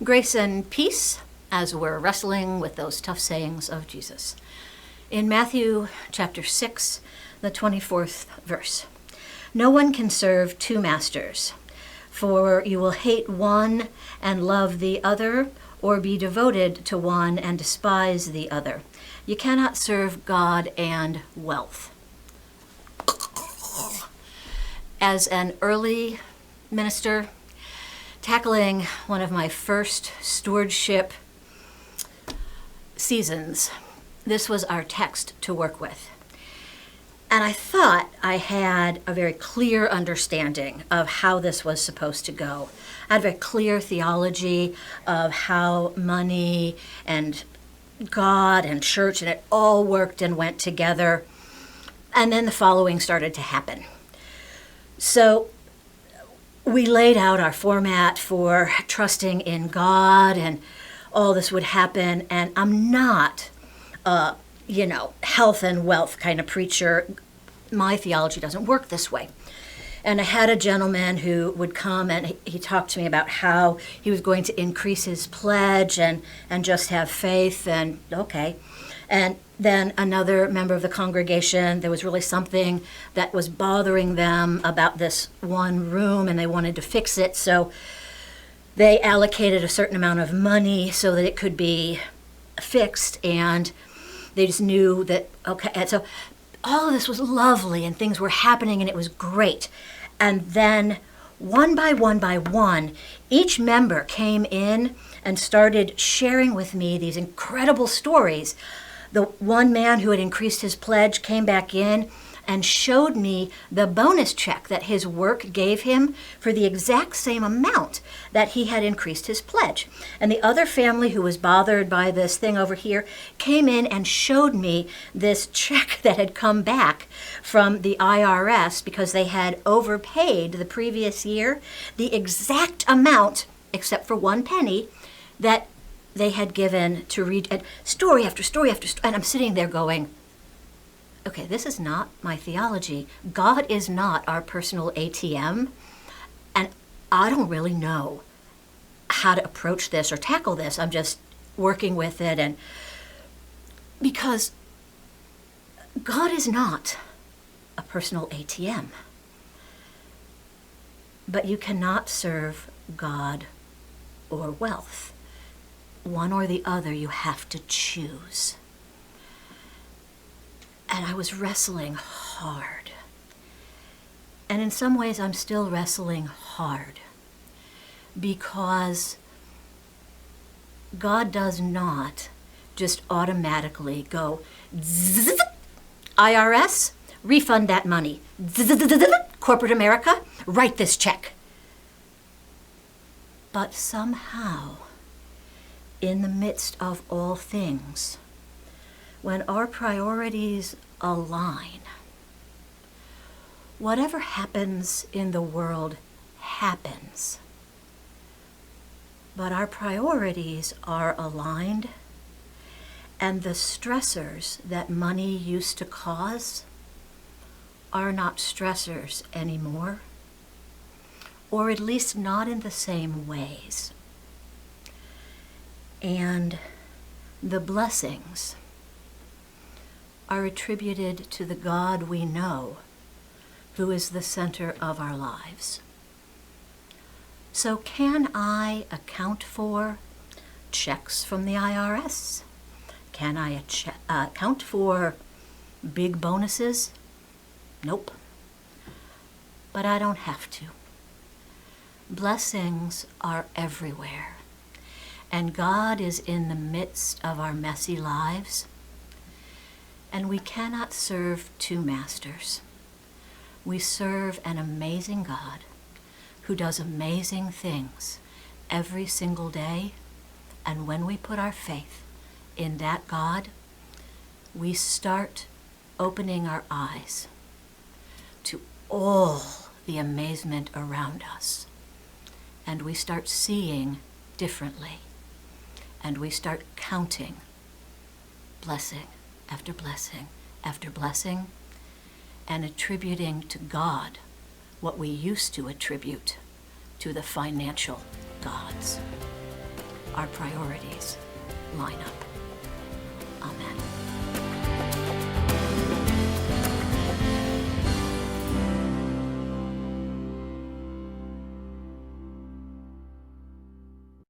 Grace and peace as we're wrestling with those tough sayings of Jesus. In Matthew chapter 6, the 24th verse, "No one can serve two masters, for you will hate one and love the other, or be devoted to one and despise the other. You cannot serve God and wealth." As an early minister, tackling one of my first stewardship seasons, this was our text to work with. And I thought I had a very clear understanding of how this was supposed to go. I had a very clear theology of how money and God and church and it all worked and went together. And then the following started to happen. So we laid out our format for trusting in God and all this would happen. And I'm not health and wealth kind of preacher. My theology doesn't work this way. And I had a gentleman who would come and he talked to me about how he was going to increase his pledge and just have faith and okay. And then another member of the congregation, there was really something that was bothering them about this one room and they wanted to fix it. So they allocated a certain amount of money so that it could be fixed, and they just knew that, okay. And so all of this was lovely and things were happening and it was great. And then one by one, each member came in and started sharing with me these incredible stories. The one man who had increased his pledge came back in and showed me the bonus check that his work gave him for the exact same amount that he had increased his pledge. And the other family who was bothered by this thing over here came in and showed me this check that had come back from the IRS because they had overpaid the previous year the exact amount, except for 1 penny, that they had given to read, and story after story after story. And I'm sitting there going, okay, this is not my theology. God is not our personal ATM. And I don't really know how to approach this or tackle this. I'm just working with it. And because God is not a personal ATM. But you cannot serve God or wealth. One or the other, you have to choose. And I was wrestling hard. And in some ways, I'm still wrestling hard. Because God does not just automatically go, zzz, IRS, refund that money. Zzz, corporate America, write this check. But somehow, in the midst of all things, when our priorities align, whatever happens in the world happens. But our priorities are aligned, and the stressors that money used to cause are not stressors anymore, or at least not in the same ways. And the blessings are attributed to the God we know, who is the center of our lives. So can I account for checks from the IRS? Can I account for big bonuses? Nope. But I don't have to. Blessings are everywhere. And God is in the midst of our messy lives. And we cannot serve two masters. We serve an amazing God who does amazing things every single day. And when we put our faith in that God, we start opening our eyes to all the amazement around us. And we start seeing differently. And we start counting blessing after blessing after blessing, and attributing to God what we used to attribute to the financial gods. our priorities line up.